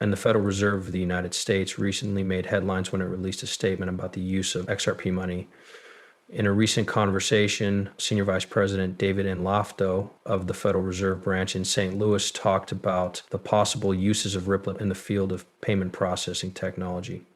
And the Federal Reserve of the United States recently made headlines when it released a statement about the use of XRP money. In a recent conversation, Senior Vice President David N. Lofto of the Federal Reserve Branch in St. Louis talked about the possible uses of Ripple in the field of payment processing technology.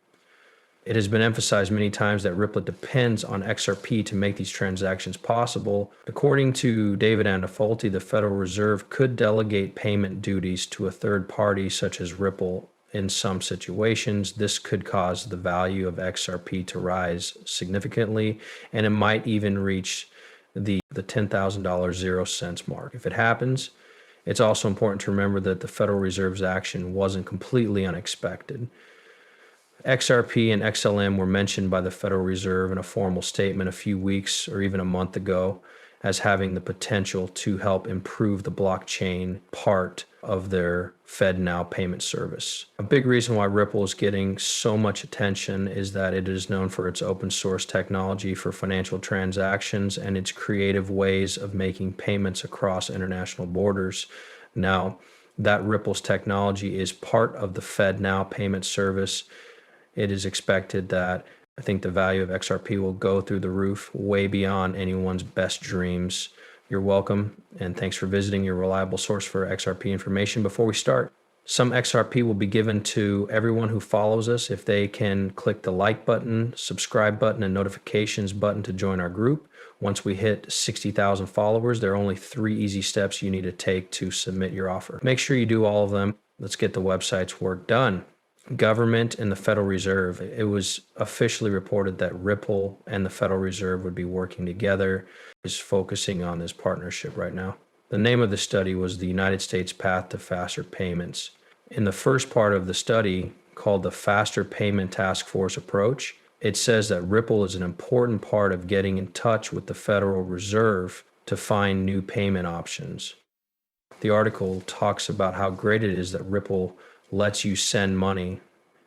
It has been emphasized many times that Ripple depends on XRP to make these transactions possible. According to David Annafolti, the Federal Reserve could delegate payment duties to a third party such as Ripple. In some situations, this could cause the value of XRP to rise significantly, and it might even reach the $10,000 0 cents mark. If it happens, it's also important to remember that the Federal Reserve's action wasn't completely unexpected. XRP and XLM were mentioned by the Federal Reserve in a formal statement a few weeks or even a month ago as having the potential to help improve the blockchain part of their FedNow payment service. A big reason why Ripple is getting so much attention is that it is known for its open source technology for financial transactions and its creative ways of making payments across international borders. Now, that Ripple's technology is part of the FedNow payment service. It is expected that I think the value of XRP will go through the roof, way beyond anyone's best dreams. You're welcome, and thanks for visiting your reliable source for XRP information. Before we start, some XRP will be given to everyone who follows us if they can click the like button, subscribe button, and notifications button to join our group. Once we hit 60,000 followers, there are only 3 easy steps you need to take to submit your offer. Make sure you do all of them. Let's get the website's work done. Government and the Federal Reserve. It was officially reported that Ripple and the Federal Reserve would be working together, is focusing on this partnership right now. The name of the study was the United States Path to Faster Payments. In the first part of the study, called the Faster Payment Task Force Approach, it says that Ripple is an important part of getting in touch with the Federal Reserve to find new payment options. The article talks about how great it is that Ripple lets you send money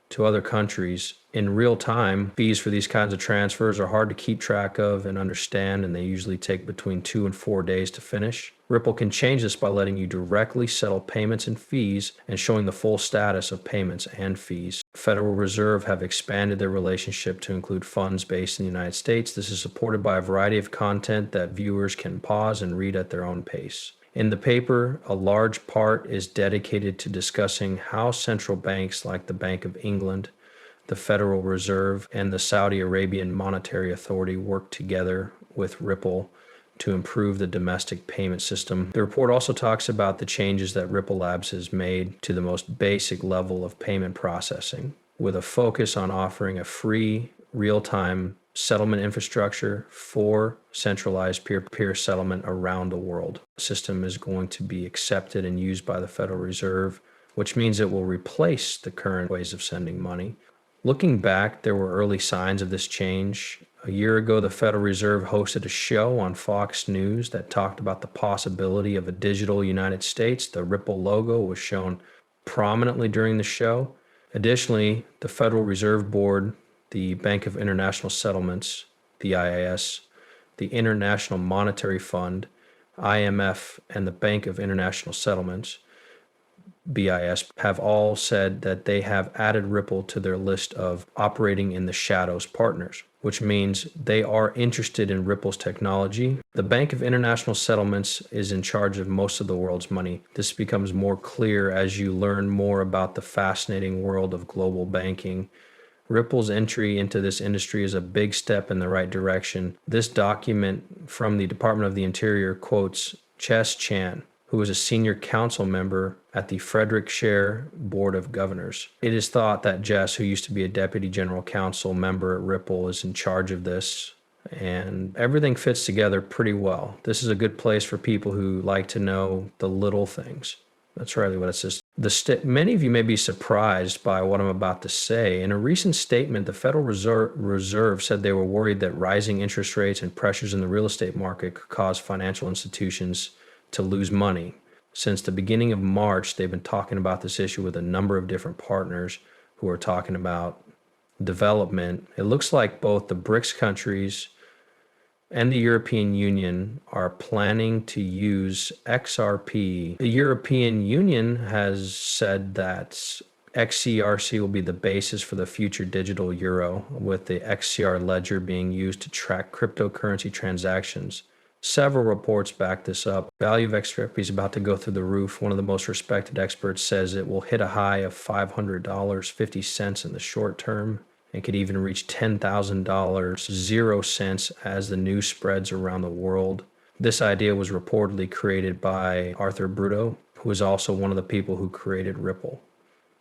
to other countries in real time. Fees for these kinds of transfers are hard to keep track of and understand, and they usually take between 2 and 4 days to finish. Ripple can change this by letting you directly settle payments and fees and showing the full status of payments and fees. Federal Reserve have expanded their relationship to include funds based in the United States. This is supported by a variety of content that viewers can pause and read at their own pace. In the paper, a large part is dedicated to discussing how central banks like the Bank of England, the Federal Reserve, and the Saudi Arabian Monetary Authority work together with Ripple to improve the domestic payment system. The report also talks about the changes that Ripple Labs has made to the most basic level of payment processing, with a focus on offering a free, real-time settlement infrastructure for centralized peer-to-peer settlement around the world. The system is going to be accepted and used by the Federal Reserve, which means it will replace the current ways of sending money. Looking back, there were early signs of this change. A year ago, the Federal Reserve hosted a show on Fox News that talked about the possibility of a digital United States. The Ripple logo was shown prominently during the show. Additionally, the Federal Reserve Board, the Bank of International Settlements, the IIS, the International Monetary Fund, IMF, and the Bank of International Settlements, BIS, have all said that they have added Ripple to their list of operating in the shadows partners, which means they are interested in Ripple's technology. The Bank of International Settlements is in charge of most of the world's money. This becomes more clear as you learn more about the fascinating world of global banking. Ripple's entry into this industry is a big step in the right direction. This document from the Department of the Interior quotes Chess Chan, who is a senior council member at the Frederickshire Board of Governors. It is thought that Jess, who used to be a deputy general counsel member at Ripple, is in charge of this, and everything fits together pretty well. This is a good place for people who like to know the little things. That's really what it says. Many of you may be surprised by what I'm about to say. In a recent statement, the Federal Reserve said they were worried that rising interest rates and pressures in the real estate market could cause financial institutions to lose money. Since the beginning of March, they've been talking about this issue with a number of different partners who are talking about development. It looks like both the BRICS countries and the European Union are planning to use XRP. The European Union has said that XCRC will be the basis for the future digital euro, with the XCR ledger being used to track cryptocurrency transactions. Several reports back this up. Value of XRP is about to go through the roof. One of the most respected experts says it will hit a high of $500.50 in the short term and could even reach $10,000, 0 cents, as the news spreads around the world. This idea was reportedly created by Arthur Bruto, who is also one of the people who created Ripple.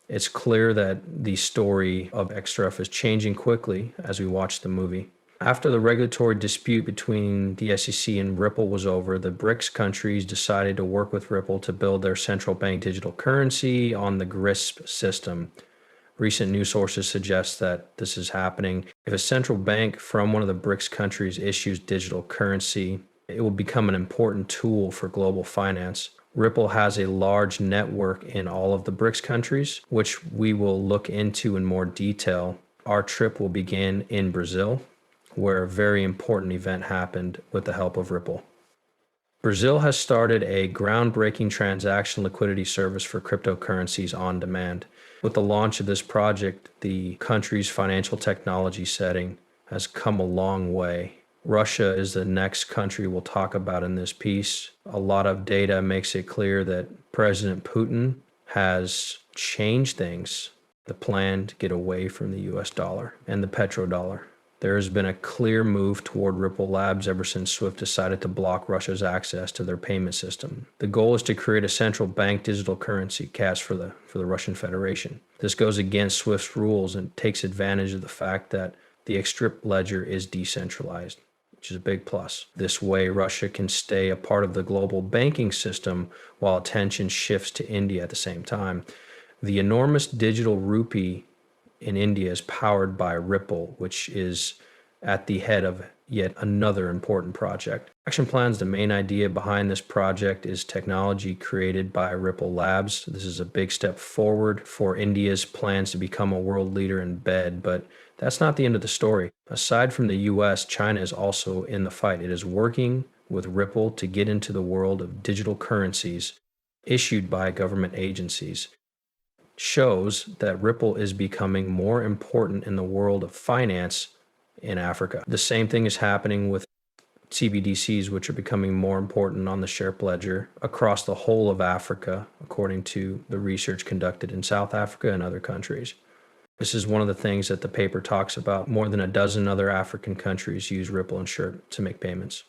It's clear that the story of XRF is changing quickly as we watch the movie. After the regulatory dispute between the SEC and Ripple was over, the BRICS countries decided to work with Ripple to build their central bank digital currency on the GRISP system. Recent news sources suggest that this is happening. If a central bank from one of the BRICS countries issues digital currency, it will become an important tool for global finance. Ripple has a large network in all of the BRICS countries, which we will look into in more detail. Our trip will begin in Brazil, where a very important event happened with the help of Ripple. Brazil has started a groundbreaking transaction liquidity service for cryptocurrencies on demand. With the launch of this project, the country's financial technology setting has come a long way. Russia is the next country we'll talk about in this piece. A lot of data makes it clear that President Putin has changed things, the plan to get away from the US dollar and the petrodollar. There has been a clear move toward Ripple Labs ever since SWIFT decided to block Russia's access to their payment system. The goal is to create a central bank digital currency, CAS, for the Russian Federation. This goes against SWIFT's rules and takes advantage of the fact that the XRP ledger is decentralized, which is a big plus. This way, Russia can stay a part of the global banking system while attention shifts to India at the same time. The enormous digital rupee in India is powered by Ripple, which is at the head of yet another important project. Action Plans, the main idea behind this project is technology created by Ripple Labs. This is a big step forward for India's plans to become a world leader in bed, but that's not the end of the story. Aside from the US, China is also in the fight. It is working with Ripple to get into the world of digital currencies issued by government agencies. Shows that Ripple is becoming more important in the world of finance in Africa. The same thing is happening with CBDCs, which are becoming more important on the Sherp ledger across the whole of Africa, according to the research conducted in South Africa and other countries. This is one of the things that the paper talks about. More than a dozen other African countries use Ripple and Sherp to make payments.